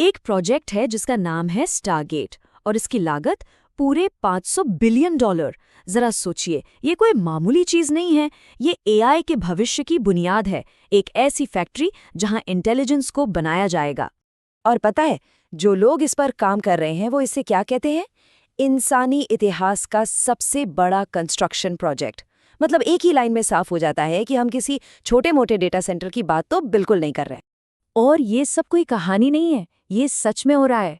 एक प्रोजेक्ट है जिसका नाम है स्टारगेट और इसकी लागत पूरे $500 बिलियन। जरा सोचिए, ये कोई मामूली चीज नहीं है। ये एआई के भविष्य की बुनियाद है, एक ऐसी फैक्ट्री जहां इंटेलिजेंस को बनाया जाएगा। और पता है, जो लोग इस पर काम कर रहे हैं वो इसे क्या कहते हैं? इंसानी इतिहास का सबसे बड़ा कंस्ट्रक्शन प्रोजेक्ट। मतलब एक ही लाइन में साफ हो जाता है कि हम किसी छोटे मोटे डेटा सेंटर की बात तो बिल्कुल नहीं कर रहे। और ये सब कोई कहानी नहीं है, ये सच में हो रहा है।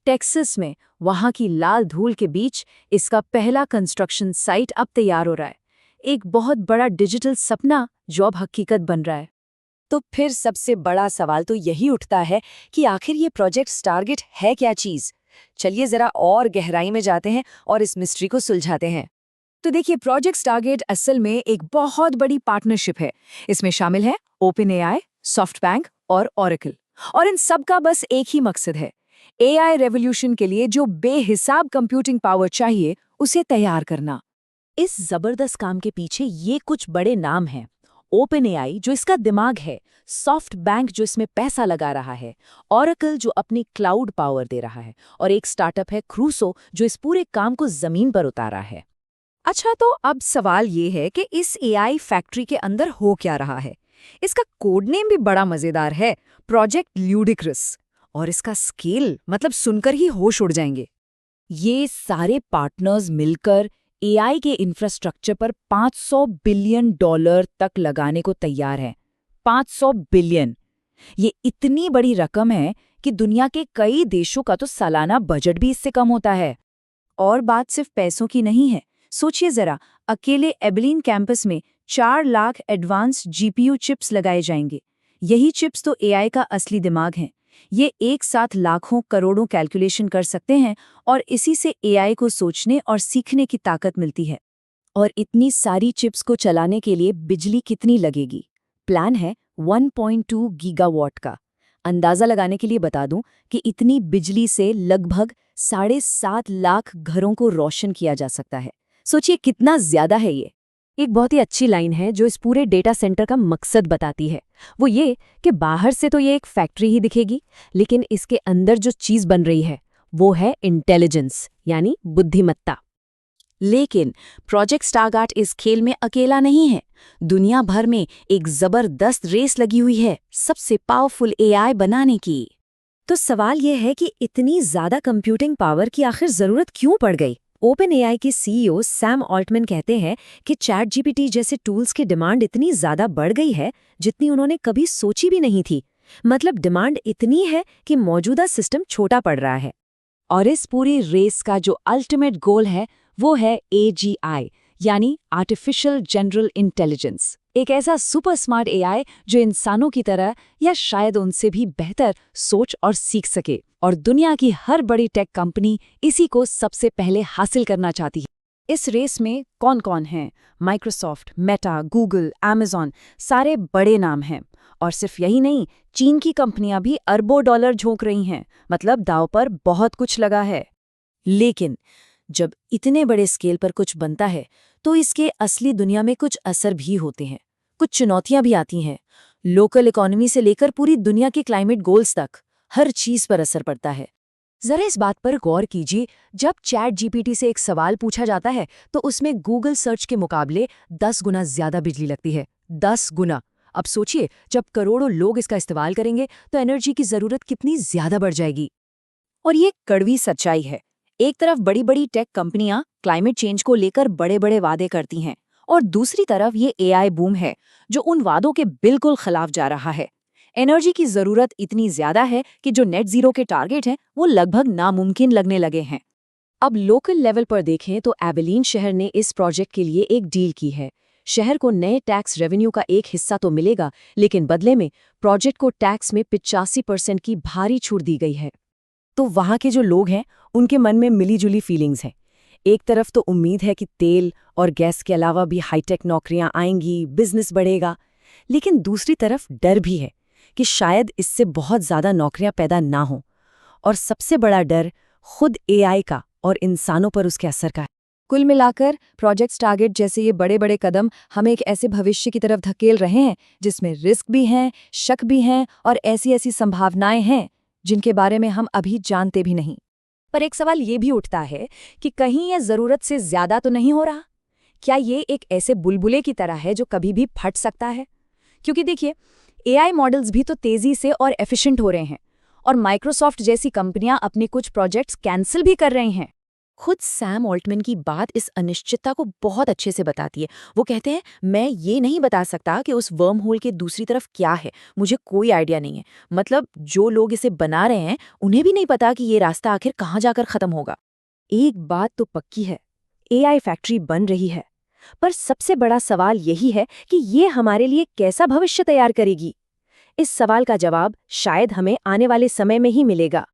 टेक्सास में वहां की लाल धूल के बीच इसका पहला कंस्ट्रक्शन साइट अब तैयार हो रहा है। एक बहुत बड़ा डिजिटल सपना जो अब हकीकत बन रहा है। तो फिर सबसे बड़ा सवाल तो यही उठता है कि आखिर ये प्रोजेक्ट स्टारगेट है क्या चीज? चलिए जरा और गहराई में जाते हैं और इस मिस्ट्री को सुलझाते हैं। तो देखिए, प्रोजेक्ट स्टारगेट असल में एक बहुत बड़ी पार्टनरशिप है। इसमें शामिल है ओपनएआई, सॉफ्टबैंक और ओरेकल। और इन सब का बस एक ही मकसद है, एआई रेवोल्यूशन के लिए जो बेहिसाब कंप्यूटिंग पावर चाहिए उसे तैयार करना। इस जबरदस्त काम के पीछे ये कुछ बड़े नाम हैं। ओपनएआई जो इसका दिमाग है, सॉफ्टबैंक जो इसमें पैसा लगा रहा है, ओरेकल जो अपनी क्लाउड पावर दे रहा है, और एक स्टार्टअप है क्रूसो जो इस पूरे काम को जमीन पर उतारा है। अच्छा, तो अब सवाल ये है कि इस एआई फैक्ट्री के अंदर हो क्या रहा है। इसका कोड नेम भी बड़ा मजेदार है, प्रोजेक्ट ल्यूडिक्रस। और इसका स्केल मतलब सुनकर ही होश उड़ जाएंगे। ये सारे पार्टनर्स मिलकर एआई के इंफ्रास्ट्रक्चर पर $500 बिलियन तक लगाने को तैयार हैं। 500 बिलियन! ये इतनी बड़ी रकम है कि दुनिया के कई देशों का तो सालाना बजट भी इससे कम होता है। और बात सिर्फ पैसों की नहीं है। सोचिए जरा, अकेले एबिलीन कैंपस में 4 लाख एडवांस जीपीयू चिप्स लगाए जाएंगे। यही चिप्स तो एआई का असली दिमाग हैं। ये एक साथ लाखों करोड़ों कैलकुलेशन कर सकते हैं और इसी से एआई को सोचने और सीखने की ताकत मिलती है। और इतनी सारी चिप्स को चलाने के लिए बिजली कितनी लगेगी? प्लान है 1.2 गीगावाट का। अंदाजा लगाने के लिए बता दूं कि इतनी बिजली से लगभग 7.5 लाख घरों को रोशन किया जा सकता है। सोचिए कितना ज्यादा है ये। एक बहुत ही अच्छी लाइन है जो इस पूरे डेटा सेंटर का मकसद बताती है। वो ये कि बाहर से तो ये एक फैक्ट्री ही दिखेगी, लेकिन इसके अंदर जो चीज बन रही है वो है इंटेलिजेंस, यानी बुद्धिमत्ता। लेकिन प्रोजेक्ट स्टारगेट इस खेल में अकेला नहीं है। दुनिया भर में एक जबरदस्त रेस लगी हुई है सबसे पावरफुल एआई बनाने की। तो सवाल ये है कि इतनी ज्यादा कंप्यूटिंग पावर की आखिर जरूरत क्यों पड़ गई? ओपनएआई के सीईओ सैम ऑल्टमैन कहते हैं कि चैट जीपीटी जैसे टूल्स की डिमांड इतनी ज्यादा बढ़ गई है जितनी उन्होंने कभी सोची भी नहीं थी। मतलब डिमांड इतनी है कि मौजूदा सिस्टम छोटा पड़ रहा है। और इस पूरी रेस का जो अल्टीमेट गोल है वो है एजीआई, यानी आर्टिफिशियल जनरल इंटेलिजेंस। एक ऐसा सुपर स्मार्ट एआई जो इंसानों की तरह या शायद उनसे भी बेहतर सोच और सीख सके। और दुनिया की हर बड़ी टेक कंपनी इसी को सबसे पहले हासिल करना चाहती है। इस रेस में कौन कौन है? माइक्रोसॉफ्ट, मेटा, गूगल, अमेज़न, सारे बड़े नाम हैं। और सिर्फ यही नहीं, चीन की कंपनियां भी अरबों डॉलर झोंक रही हैं। मतलब दांव पर बहुत कुछ लगा है। लेकिन जब इतने बड़े स्केल पर कुछ बनता है तो इसके असली दुनिया में कुछ असर भी होते हैं, कुछ चुनौतियां भी आती हैं। लोकल इकोनॉमी से लेकर पूरी दुनिया के क्लाइमेट गोल्स तक हर चीज पर असर पड़ता है। जरा इस बात पर गौर कीजिए, जब चैट जीपीटी से एक सवाल पूछा जाता है तो उसमें गूगल सर्च के मुकाबले 10 गुना ज्यादा बिजली लगती है। 10 गुना! अब सोचिए, जब करोड़ों लोग इसका इस्तेमाल करेंगे तो एनर्जी की जरूरत कितनी ज्यादा बढ़ जाएगी। और ये कड़वी सच्चाई है। एक तरफ बड़ी बड़ी टेक कंपनियां क्लाइमेट चेंज को लेकर बड़े बड़े वादे करती हैं, और दूसरी तरफ ये एआई बूम है जो उन वादों के बिल्कुल खिलाफ जा रहा है। एनर्जी की जरूरत इतनी ज्यादा है कि जो नेट जीरो के टारगेट हैं वो लगभग नामुमकिन लगने लगे हैं। अब लोकल लेवल पर देखें तो एबिलीन शहर ने इस प्रोजेक्ट के लिए एक डील की है। शहर को नए टैक्स रेवेन्यू का एक हिस्सा तो मिलेगा, लेकिन बदले में प्रोजेक्ट को टैक्स में 85% की भारी छूट दी गई है। तो वहाँ के जो लोग हैं उनके मन में मिलीजुली फीलिंग्स हैं। एक तरफ तो उम्मीद है कि तेल और गैस के अलावा भी हाईटेक नौकरियां आएंगी, बिजनेस बढ़ेगा। लेकिन दूसरी तरफ डर भी है कि शायद इससे बहुत ज़्यादा नौकरियां पैदा ना हों। और सबसे बड़ा डर खुद एआई का और इंसानों पर उसके असर का है। कुल मिलाकर प्रोजेक्ट स्टारगेट जैसे ये बड़े बड़े कदम हमें एक ऐसे भविष्य की तरफ धकेल रहे हैं जिसमें रिस्क भी हैं, शक भी हैं और ऐसी ऐसी संभावनाएं हैं जिनके बारे में हम अभी जानते भी नहीं। पर एक सवाल ये भी उठता है कि कहीं ये ज़रूरत से ज़्यादा तो नहीं हो रहा? क्या ये एक ऐसे बुलबुले की तरह है जो कभी भी फट सकता है? क्योंकि देखिए, एआई मॉडल्स भी तो तेज़ी से और एफिशिएंट हो रहे हैं, और माइक्रोसॉफ्ट जैसी कंपनियां अपने कुछ प्रोजेक्ट्स कैंसिल भी कर रही हैं। खुद सैम ऑल्टमैन की बात इस अनिश्चितता को बहुत अच्छे से बताती है। वो कहते हैं, मैं ये नहीं बता सकता कि उस वर्म होल के दूसरी तरफ क्या है, मुझे कोई आइडिया नहीं है। मतलब जो लोग इसे बना रहे हैं उन्हें भी नहीं पता कि ये रास्ता आखिर कहाँ जाकर खत्म होगा। एक बात तो पक्की है, एआई फैक्ट्री बन रही है, पर सबसे बड़ा सवाल यही है कि ये हमारे लिए कैसा भविष्य तैयार करेगी। इस सवाल का जवाब शायद हमें आने वाले समय में ही मिलेगा।